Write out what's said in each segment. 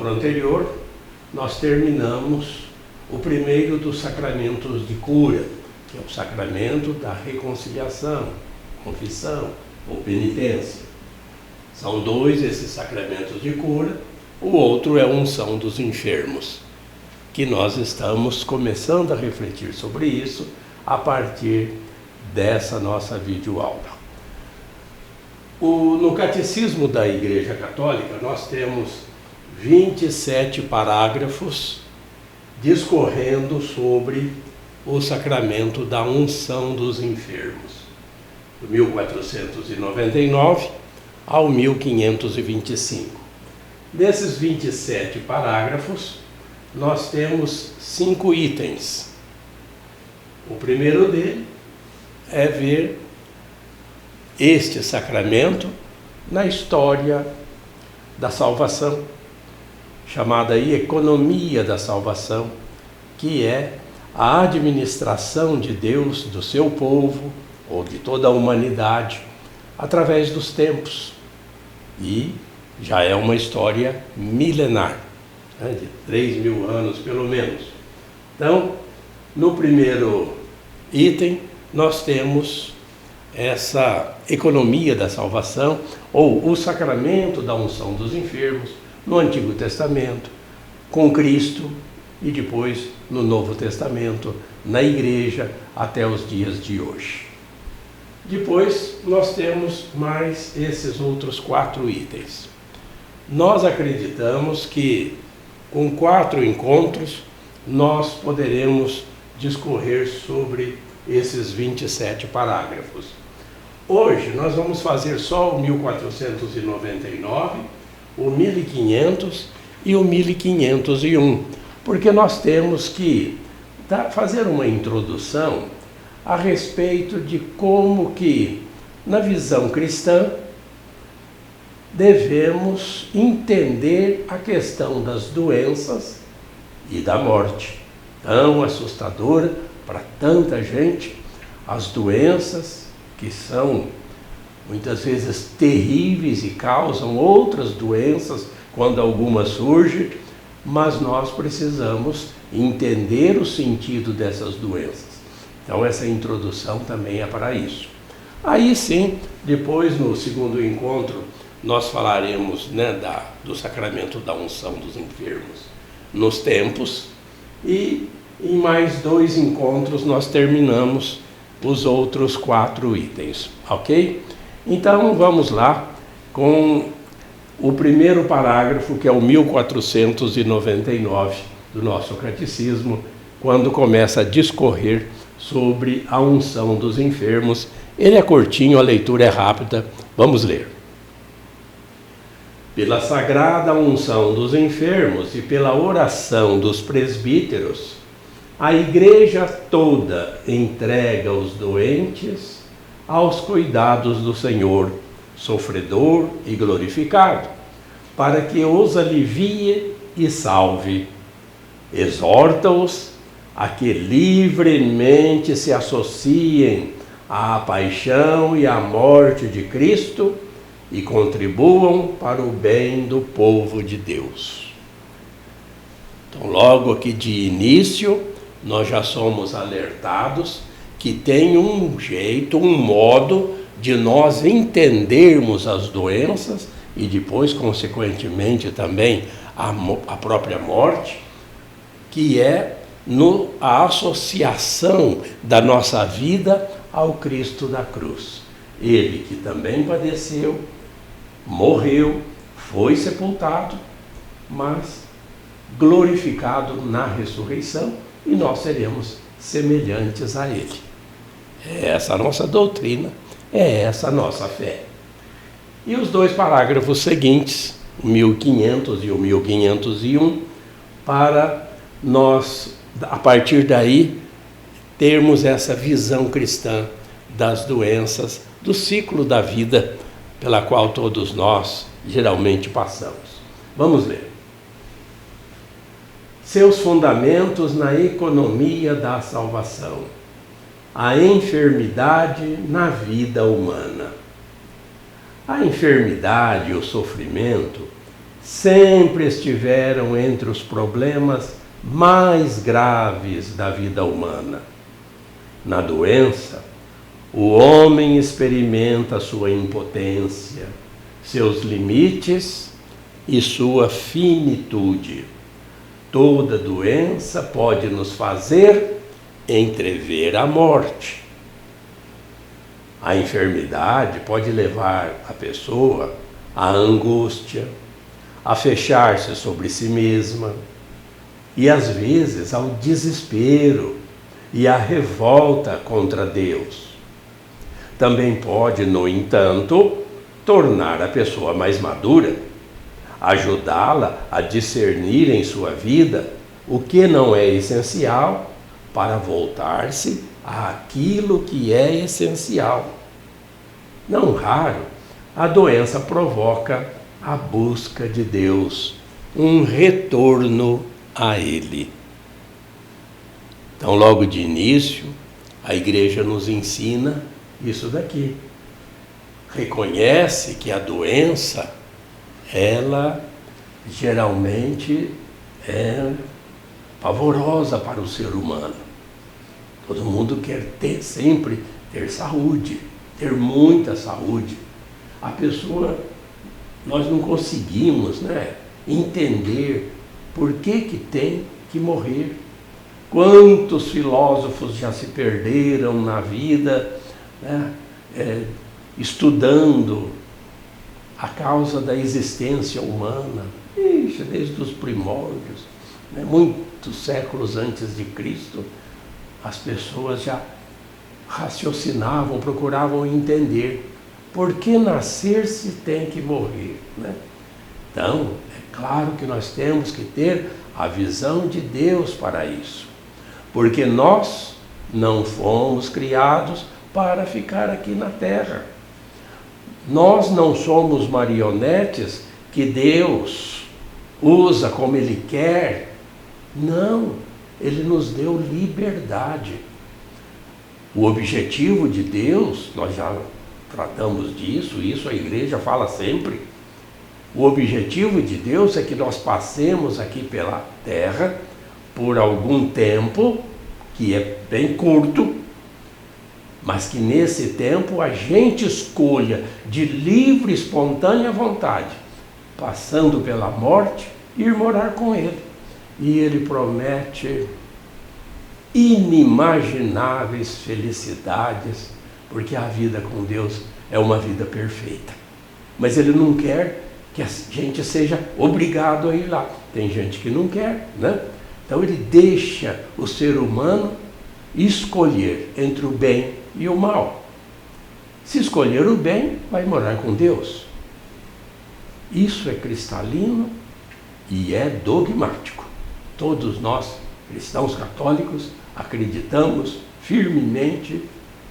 encontro anterior, nós terminamos o primeiro dos sacramentos de cura, que é o sacramento da reconciliação, confissão ou penitência. São dois esses sacramentos de cura, o outro é a unção dos enfermos, que nós estamos começando a refletir sobre isso a partir dessa nossa videoaula. No Catecismo da Igreja Católica, nós temos 27 parágrafos discorrendo sobre o sacramento da unção dos enfermos, do 1499 ao 1525. Desses 27 parágrafos, nós temos 5 itens. O primeiro dele é ver este sacramento na história da salvação, chamada aí economia da salvação, que é a administração de Deus do seu povo, ou de toda a humanidade, através dos tempos. E já é uma história milenar, né, de 3.000 anos pelo menos. Então, no primeiro item, nós temos essa economia da salvação, ou o sacramento da unção dos enfermos, no Antigo Testamento, com Cristo, e depois no Novo Testamento, na Igreja, até os dias de hoje. Depois, nós temos mais esses outros 4 itens. Nós acreditamos que, com 4 encontros, nós poderemos discorrer sobre esses 27 parágrafos. Hoje, nós vamos fazer só o 1499, o 1500 e o 1501, porque nós temos que fazer uma introdução a respeito de como que, na visão cristã, devemos entender a questão das doenças e da morte, tão assustadora para tanta gente, as doenças que são muitas vezes terríveis e causam outras doenças quando alguma surge, mas nós precisamos entender o sentido dessas doenças. Então essa introdução também é para isso. Aí sim, depois no segundo encontro, nós falaremos, né, do sacramento da unção dos enfermos nos tempos, e em mais 2 encontros nós terminamos os outros 4 itens, ok? Então vamos lá com o primeiro parágrafo, que é o 1499 do nosso catecismo, quando começa a discorrer sobre a unção dos enfermos. Ele é curtinho, a leitura é rápida. Vamos ler. Pela sagrada unção dos enfermos e pela oração dos presbíteros, a Igreja toda entrega os doentes aos cuidados do Senhor, sofredor e glorificado, para que os alivie e salve. Exorta-os a que livremente se associem à paixão e à morte de Cristo e contribuam para o bem do povo de Deus. Então, logo aqui de início, nós já somos alertados que tem um jeito, um modo de nós entendermos as doenças e depois, consequentemente, também a própria morte, que é a associação da nossa vida ao Cristo da cruz. Ele que também padeceu, morreu, foi sepultado, mas glorificado na ressurreição, e nós seremos semelhantes a ele. É essa a nossa doutrina, é essa a nossa fé. E os 2 parágrafos seguintes, o 1500 e o 1501, para nós, a partir daí, termos essa visão cristã das doenças, do ciclo da vida pela qual todos nós geralmente passamos. Vamos ler. Seus fundamentos na economia da salvação, a enfermidade na vida humana. A enfermidade e o sofrimento sempre estiveram entre os problemas mais graves da vida humana. Na doença, o homem experimenta sua impotência, seus limites e sua finitude. Toda doença pode nos fazer entrever a morte. A enfermidade pode levar a pessoa à angústia, a fechar-se sobre si mesma e, às vezes, ao desespero e à revolta contra Deus. Também pode, no entanto, tornar a pessoa mais madura, ajudá-la a discernir em sua vida o que não é essencial para voltar-se àquilo que é essencial. Não raro, a doença provoca a busca de Deus, um retorno a Ele. Então, logo de início, a Igreja nos ensina isso daqui. Reconhece que a doença, ela geralmente é pavorosa para o ser humano. Todo mundo quer sempre ter saúde, ter muita saúde. A pessoa, nós não conseguimos, entender por que tem que morrer. Quantos filósofos já se perderam na vida, estudando a causa da existência humana, desde os primórdios, muitos séculos antes de Cristo, as pessoas já raciocinavam, procuravam entender por que nascer se tem que morrer. Então, é claro que nós temos que ter a visão de Deus para isso, porque nós não fomos criados para ficar aqui na Terra. Nós não somos marionetes que Deus usa como Ele quer. Não, Ele nos deu liberdade. O objetivo de Deus, nós já tratamos disso, isso a igreja fala sempre. O objetivo de Deus é que nós passemos aqui pela terra por algum tempo, que é bem curto, mas que nesse tempo a gente escolha de livre, espontânea vontade, passando pela morte, ir morar com Ele. E Ele promete inimagináveis felicidades, porque a vida com Deus é uma vida perfeita. Mas Ele não quer que a gente seja obrigado a ir lá. Tem gente que não quer, Então Ele deixa o ser humano escolher entre o bem e o mal. Se escolher o bem, vai morar com Deus. Isso é cristalino e é dogmático. Todos nós, cristãos católicos, acreditamos firmemente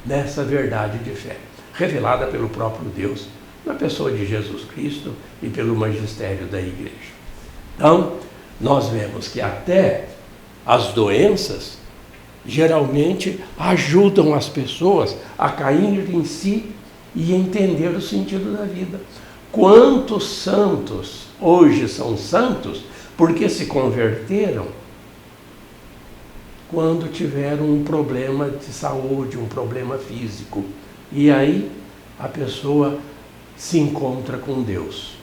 nessa verdade de fé, revelada pelo próprio Deus, na pessoa de Jesus Cristo e pelo magistério da Igreja. Então, nós vemos que até as doenças geralmente ajudam as pessoas a cair em si e entender o sentido da vida. Quantos santos hoje são santos porque se converteram quando tiveram um problema de saúde, um problema físico. E aí a pessoa se encontra com Deus.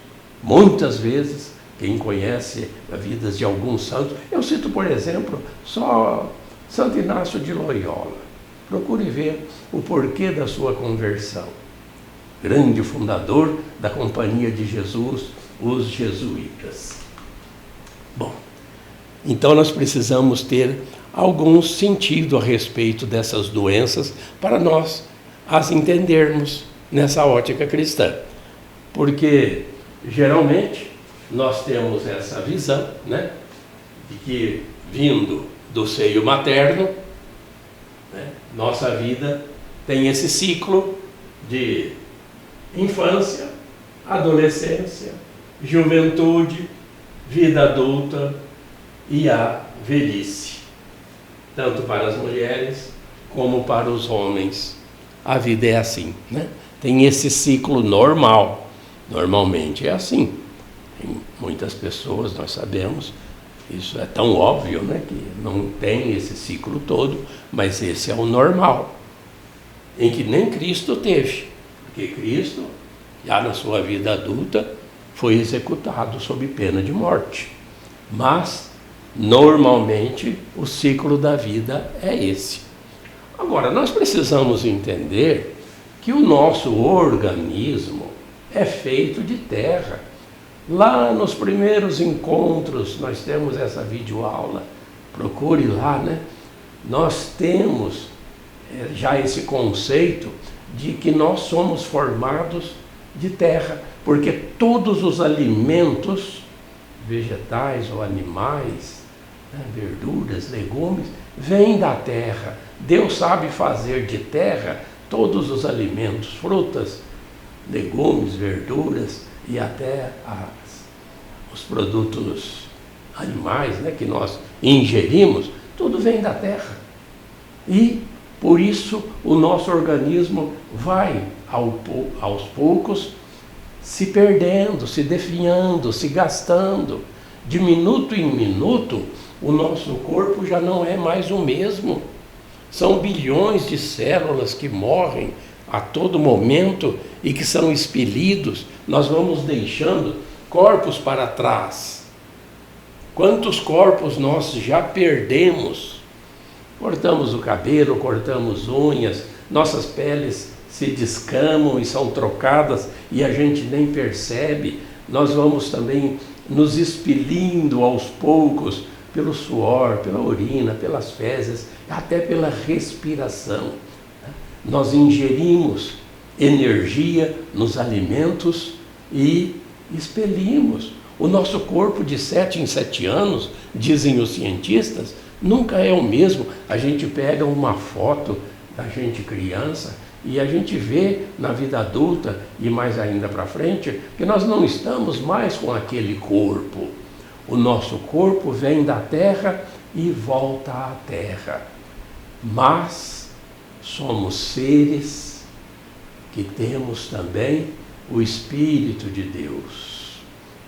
Muitas vezes, quem conhece as vidas de alguns santos, eu cito, por exemplo, só Santo Inácio de Loyola. Procure ver o porquê da sua conversão. Grande fundador da Companhia de Jesus, os jesuítas. Bom, então nós precisamos ter algum sentido a respeito dessas doenças para nós as entendermos nessa ótica cristã. Porque, geralmente, nós temos essa visão, de que, vindo do seio materno, nossa vida tem esse ciclo de infância, adolescência, juventude, vida adulta e a velhice. Tanto para as mulheres como para os homens. A vida é assim, Tem esse ciclo normal. Normalmente é assim. Tem Muitas pessoas, nós sabemos, isso é tão óbvio, né, que não tem esse ciclo todo, mas esse é o normal, em que nem Cristo teve, porque Cristo, já na sua vida adulta, foi executado sob pena de morte. Mas, normalmente, o ciclo da vida é esse. Agora, nós precisamos entender que o nosso organismo é feito de terra. Lá nos primeiros encontros, nós temos essa videoaula, procure lá, né? Nós temos já esse conceito de que nós somos formados de terra, porque todos os alimentos, vegetais ou animais, né, verduras, legumes, vêm da terra. Deus sabe fazer de terra todos os alimentos, frutas, legumes, verduras e até os produtos animais, né, que nós ingerimos, tudo vem da terra. E por isso o nosso organismo vai aos poucos se perdendo, se definhando, se gastando. De minuto em minuto, o nosso corpo já não é mais o mesmo. São bilhões de células que morrem a todo momento e que são expelidos. Nós vamos deixando corpos para trás. Quantos corpos nós já perdemos? Cortamos o cabelo, cortamos unhas, nossas peles se descamam e são trocadas e a gente nem percebe. Nós vamos também nos expelindo aos poucos pelo suor, pela urina, pelas fezes, até pela respiração. Nós ingerimos energia nos alimentos e expelimos. O nosso corpo de 7 em 7 anos, dizem os cientistas, nunca é o mesmo. A gente pega uma foto da gente criança e a gente vê na vida adulta e mais ainda para frente que nós não estamos mais com aquele corpo. O nosso corpo vem da terra e volta à terra. Mas somos seres que temos também o Espírito de Deus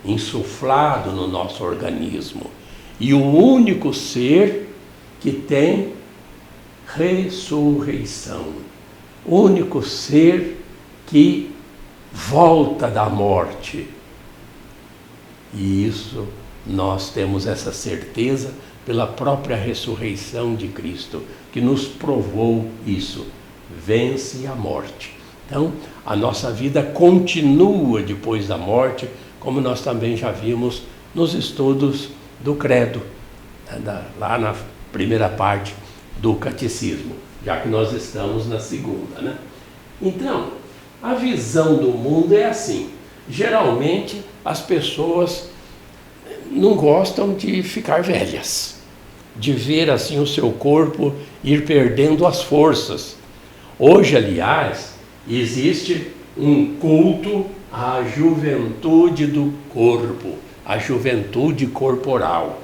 insuflado no nosso organismo. E o único ser que tem ressurreição. O único ser que volta da morte. E isso nós temos essa certeza pela própria ressurreição de Cristo, que nos provou isso. Vence a morte. Então, a nossa vida continua depois da morte, como nós também já vimos nos estudos do credo, lá na primeira parte do catecismo, já que nós estamos na segunda, né? Então, a visão do mundo é assim. Geralmente, as pessoas não gostam de ficar velhas, de ver assim o seu corpo ir perdendo as forças. Hoje, aliás, existe um culto à juventude do corpo, à juventude corporal.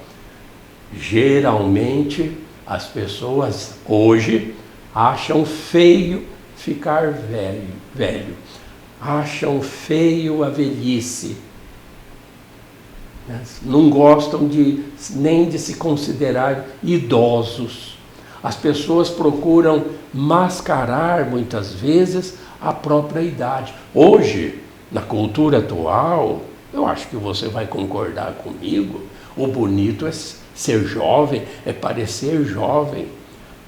Geralmente, as pessoas hoje acham feio ficar velho. Acham feio a velhice. Não gostam nem de se considerar idosos. As pessoas procuram mascarar muitas vezes a própria idade. Hoje, na cultura atual, eu acho que você vai concordar comigo, o bonito é ser jovem, é parecer jovem.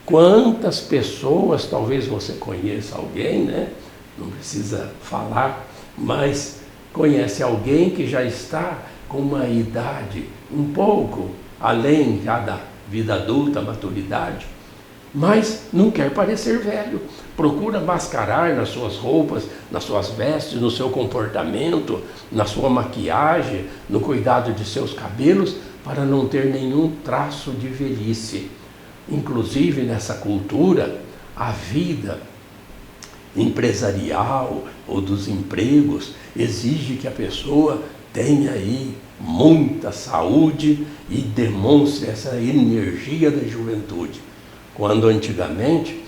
Quantas pessoas, talvez você conheça alguém, né? Não precisa falar, mas conhece alguém que já está com uma idade um pouco além já da vida adulta, maturidade, mas não quer parecer velho. Procura mascarar nas suas roupas, nas suas vestes, no seu comportamento, na sua maquiagem, no cuidado de seus cabelos, para não ter nenhum traço de velhice. Inclusive nessa cultura, a vida empresarial ou dos empregos exige que a pessoa tenha aí muita saúde e demonstre essa energia da juventude. Quando antigamente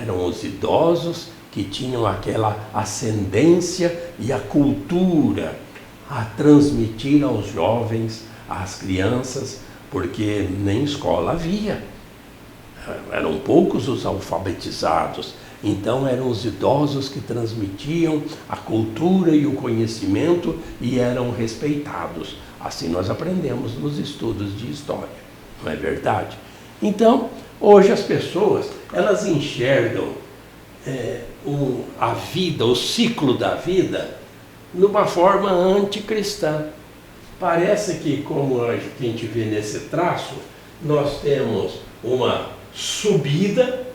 eram os idosos que tinham aquela ascendência e a cultura, a transmitir aos jovens, às crianças, porque nem escola havia. Eram poucos os alfabetizados, então eram os idosos que transmitiam a cultura e o conhecimento e eram respeitados. Assim nós aprendemos nos estudos de história, não é verdade? Então, hoje as pessoas, elas enxergam a vida, o ciclo da vida, numa forma anticristã. Parece que, como a gente vê nesse traço, nós temos uma subida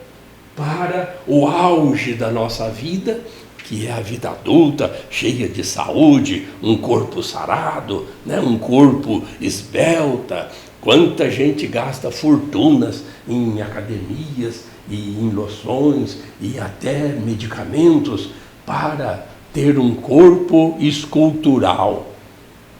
para o auge da nossa vida, que é a vida adulta, cheia de saúde, um corpo sarado, né? Um corpo esbelta. Quanta gente gasta fortunas em academias e em loções e até medicamentos para ter um corpo escultural.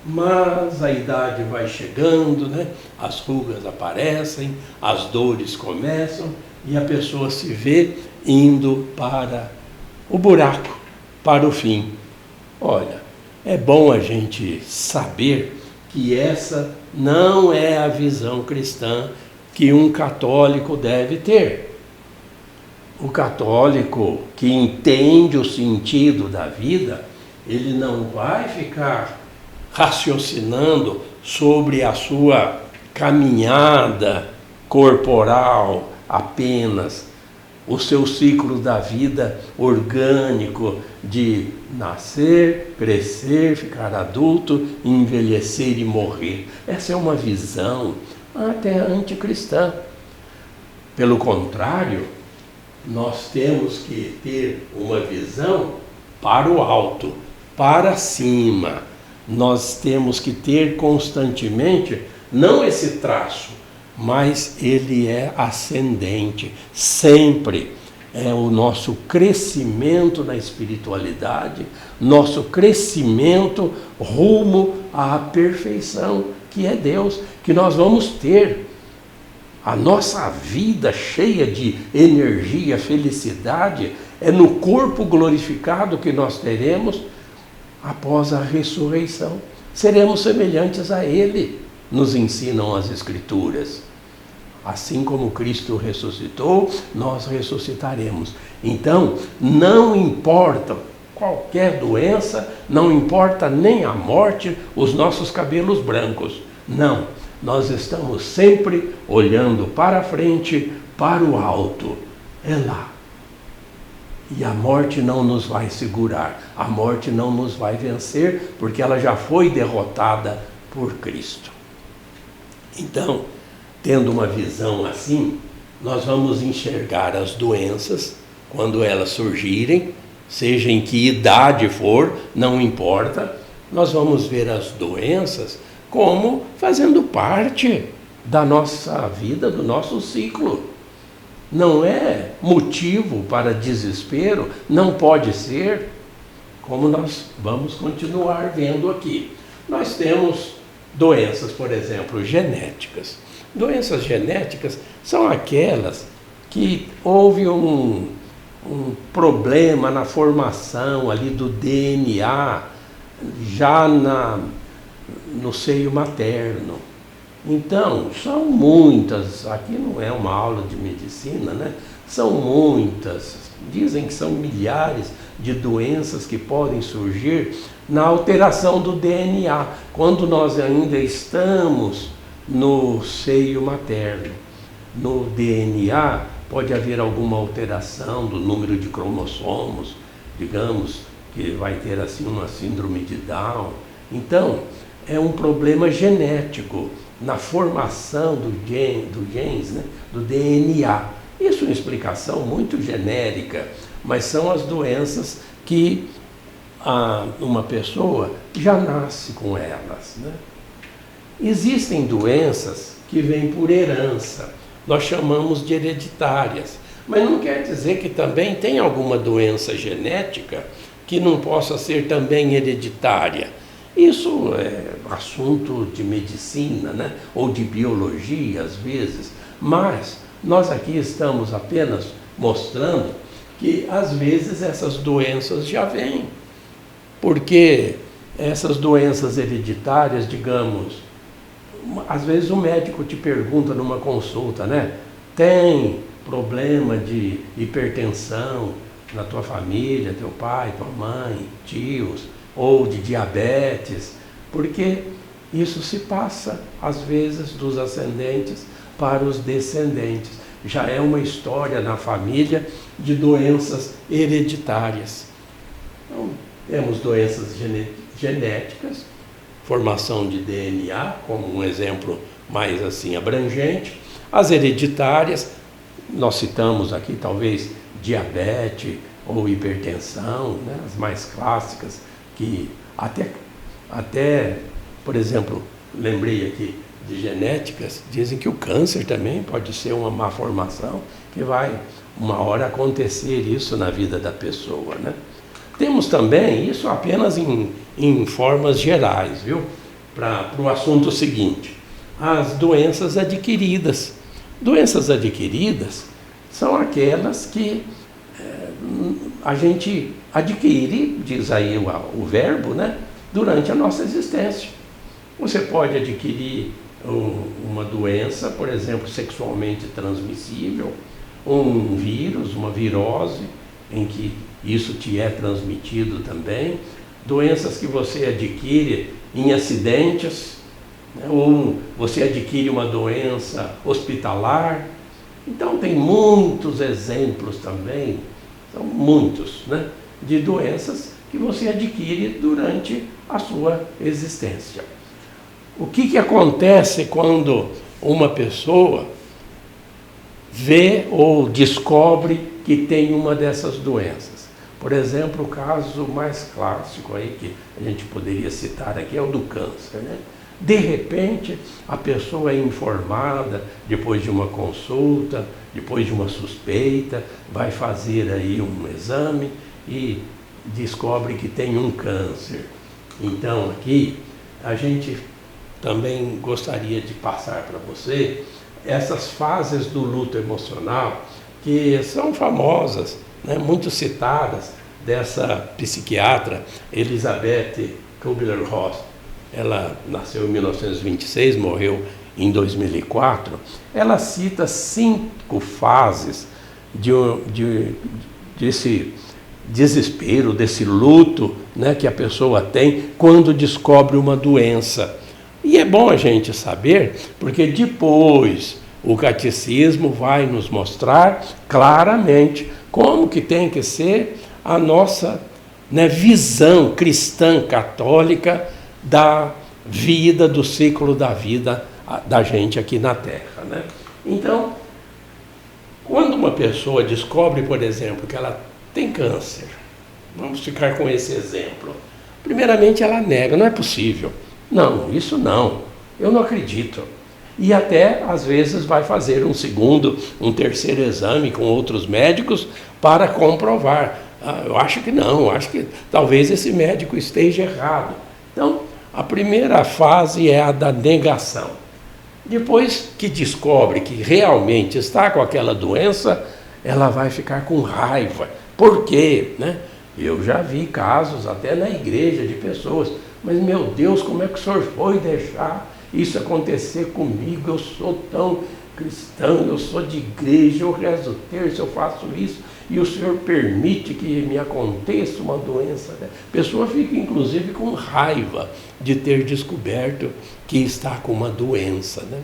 Mas a idade vai chegando, né? As rugas aparecem, as dores começam e a pessoa se vê indo para o buraco, para o fim. Olha, é bom a gente saber que essa não é a visão cristã que um católico deve ter. O católico que entende o sentido da vida, ele não vai ficar raciocinando sobre a sua caminhada corporal apenas, o seu ciclo da vida orgânico de nascer, crescer, ficar adulto, envelhecer e morrer. Essa é uma visão até anticristã. Pelo contrário, nós temos que ter uma visão para o alto, para cima. Nós temos que ter constantemente, não esse traço, mas ele é ascendente, sempre. É o nosso crescimento na espiritualidade, nosso crescimento rumo à perfeição, que é Deus, que nós vamos ter. A nossa vida cheia de energia, felicidade, é no corpo glorificado que nós teremos após a ressurreição. Seremos semelhantes a Ele, nos ensinam as Escrituras. Assim como Cristo ressuscitou, nós ressuscitaremos. Então, não importa qualquer doença, não importa nem a morte, os nossos cabelos brancos. Não, nós estamos sempre olhando para frente, para o alto. É lá. E a morte não nos vai segurar, a morte não nos vai vencer, porque ela já foi derrotada por Cristo. Então, tendo uma visão assim, nós vamos enxergar as doenças quando elas surgirem, seja em que idade for, não importa, nós vamos ver as doenças como fazendo parte da nossa vida, do nosso ciclo. Não é motivo para desespero, não pode ser, como nós vamos continuar vendo aqui. Nós temos doenças, por exemplo, genéticas. Doenças genéticas são aquelas que houve um problema na formação ali do DNA, já no seio materno. Então, são muitas, aqui não é uma aula de medicina, né? São muitas, dizem que são milhares de doenças que podem surgir na alteração do DNA, quando nós ainda estamos no seio materno. No DNA pode haver alguma alteração do número de cromossomos, digamos que vai ter assim uma síndrome de Down. Então, é um problema genético na formação do genes, né, do DNA. Isso é uma explicação muito genérica, mas são as doenças que uma pessoa já nasce com elas, né? Existem doenças que vêm por herança, nós chamamos de hereditárias, mas não quer dizer que também tem alguma doença genética que não possa ser também hereditária. Isso é assunto de medicina, né? Ou de biologia, às vezes, mas nós aqui estamos apenas mostrando que, às vezes, essas doenças já vêm, porque essas doenças hereditárias, digamos, às vezes o médico te pergunta numa consulta, né? Tem problema de hipertensão na tua família, teu pai, tua mãe, tios, ou de diabetes, porque isso se passa, às vezes, dos ascendentes para os descendentes. Já é uma história na família de doenças hereditárias. Então, temos doenças genéticas, formação de DNA, como um exemplo mais assim abrangente. As hereditárias, nós citamos aqui talvez diabetes ou hipertensão, né, as mais clássicas, que até, por exemplo, lembrei aqui de genéticas, dizem que o câncer também pode ser uma má formação, que vai uma hora acontecer isso na vida da pessoa, né? Temos também isso apenas em formas gerais, viu? Para o assunto seguinte, as doenças adquiridas. Doenças adquiridas são aquelas que a gente adquire, diz aí o verbo, né? Durante a nossa existência. Você pode adquirir uma doença, por exemplo, sexualmente transmissível, um vírus, uma virose, em que isso te é transmitido também, doenças que você adquire em acidentes, né, ou você adquire uma doença hospitalar. Então tem muitos exemplos também, são muitos, né, de doenças que você adquire durante a sua existência. O que acontece quando uma pessoa vê ou descobre que tem uma dessas doenças? Por exemplo, o caso mais clássico aí que a gente poderia citar aqui é o do câncer, né? De repente, a pessoa é informada, depois de uma consulta, depois de uma suspeita, vai fazer aí um exame e descobre que tem um câncer. Então, aqui, a gente também gostaria de passar para você essas fases do luto emocional que são famosas, né, muito citadas, dessa psiquiatra Elizabeth Kubler-Ross. Ela nasceu em 1926, morreu em 2004. Ela cita 5 fases desse desespero, desse luto, né, que a pessoa tem quando descobre uma doença. E é bom a gente saber, porque depois o catecismo vai nos mostrar claramente como que tem que ser a nossa, né, visão cristã católica da vida, do ciclo da vida da gente aqui na Terra, né? Então, quando uma pessoa descobre, por exemplo, que ela tem câncer, vamos ficar com esse exemplo, primeiramente ela nega, não é possível. Não, isso não, eu não acredito. E até, às vezes, vai fazer um segundo, um terceiro exame com outros médicos para comprovar. Eu acho que não, eu acho que talvez esse médico esteja errado. Então, a primeira fase é a da negação. Depois que descobre que realmente está com aquela doença, ela vai ficar com raiva. Por quê? Né? Eu já vi casos até na igreja de pessoas, mas meu Deus, como é que o senhor foi deixar isso acontecer comigo? Eu sou tão cristão, eu sou de igreja, eu rezo o terço, eu faço isso, e o senhor permite que me aconteça uma doença. A pessoa fica inclusive com raiva de ter descoberto que está com uma doença, né?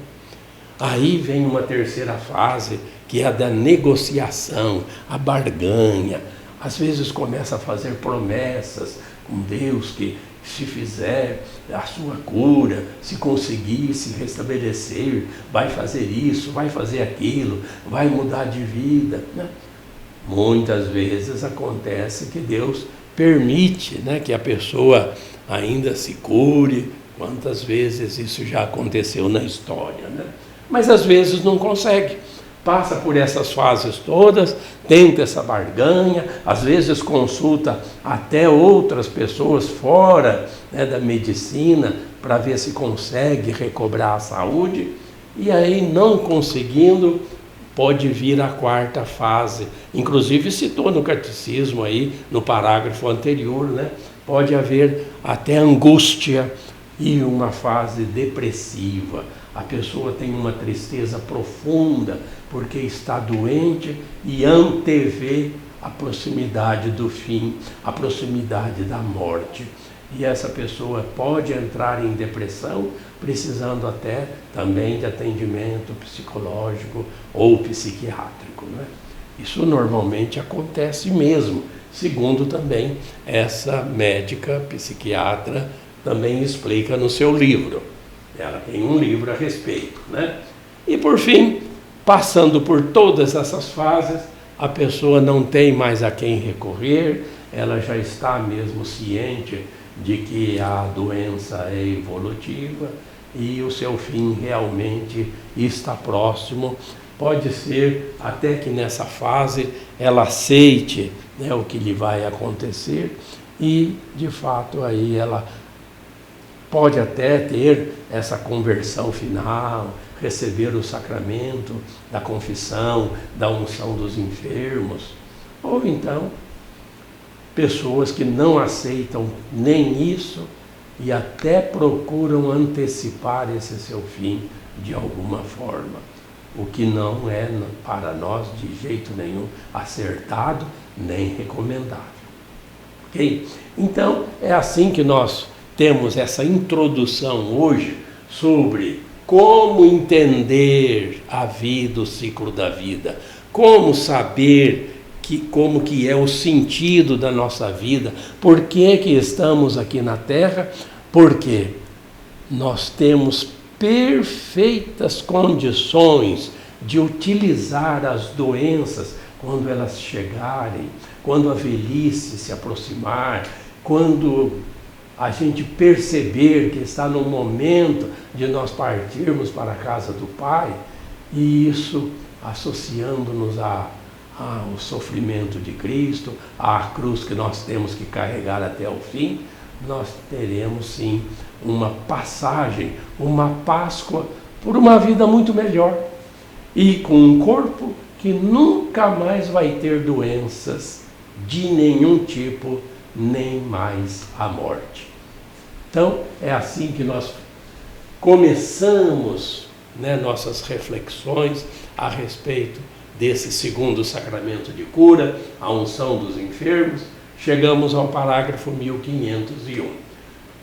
Aí vem uma terceira fase, que é a da negociação, a barganha. Às vezes começa a fazer promessas com Deus que, se fizer a sua cura, se conseguir se restabelecer, vai fazer isso, vai fazer aquilo, vai mudar de vida, né? Muitas vezes acontece que Deus permite, né, que a pessoa ainda se cure. Quantas vezes isso já aconteceu na história, né? Mas às vezes não consegue. Passa por essas fases todas, tenta essa barganha, às vezes consulta até outras pessoas fora, né, da medicina para ver se consegue recobrar a saúde, e aí, não conseguindo, pode vir a quarta fase. Inclusive citou no catecismo aí, no parágrafo anterior, né? pode haver até angústia e uma fase depressiva. A pessoa tem uma tristeza profunda porque está doente e antevê a proximidade do fim, a proximidade da morte. E essa pessoa pode entrar em depressão, precisando até também de atendimento psicológico ou psiquiátrico, né? Isso normalmente acontece mesmo, segundo também essa médica psiquiatra também explica no seu livro. Ela tem um livro a respeito, né? E por fim, passando por todas essas fases, a pessoa não tem mais a quem recorrer, ela já está mesmo ciente de que a doença é evolutiva e o seu fim realmente está próximo. Pode ser até que nessa fase ela aceite, né, o que lhe vai acontecer e, de fato, aí ela pode até ter essa conversão final, receber o sacramento da confissão, da unção dos enfermos, ou então pessoas que não aceitam nem isso e até procuram antecipar esse seu fim de alguma forma, o que não é para nós de jeito nenhum acertado nem recomendável. Ok? Então é assim que nós temos essa introdução hoje sobre como entender a vida, o ciclo da vida, como saber como que é o sentido da nossa vida, por que estamos aqui na Terra, porque nós temos perfeitas condições de utilizar as doenças quando elas chegarem, quando a velhice se aproximar, quando a gente perceber que está no momento de nós partirmos para a casa do Pai, e isso associando-nos ao sofrimento de Cristo, à cruz que nós temos que carregar até o fim, nós teremos sim uma passagem, uma Páscoa por uma vida muito melhor e com um corpo que nunca mais vai ter doenças de nenhum tipo, nem mais a morte. Então, é assim que nós começamos, né, nossas reflexões a respeito desse segundo sacramento de cura, a unção dos enfermos. Chegamos ao parágrafo 1501.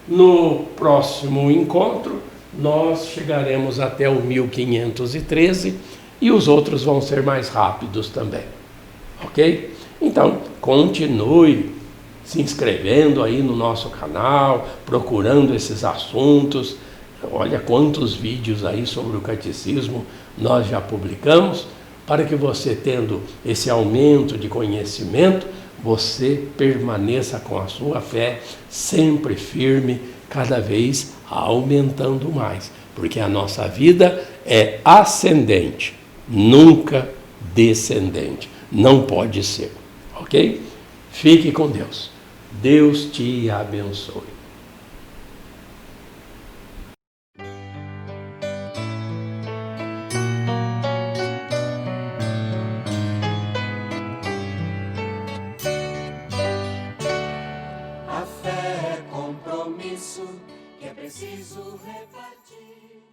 No próximo encontro, nós chegaremos até o 1513 e os outros vão ser mais rápidos também. Ok? Então, continue se inscrevendo aí no nosso canal, procurando esses assuntos. Olha quantos vídeos aí sobre o catecismo nós já publicamos, para que você, tendo esse aumento de conhecimento, você permaneça com a sua fé sempre firme, cada vez aumentando mais, porque a nossa vida é ascendente, nunca descendente, não pode ser, ok? Fique com Deus, Deus te abençoe. A fé é compromisso que é preciso repartir.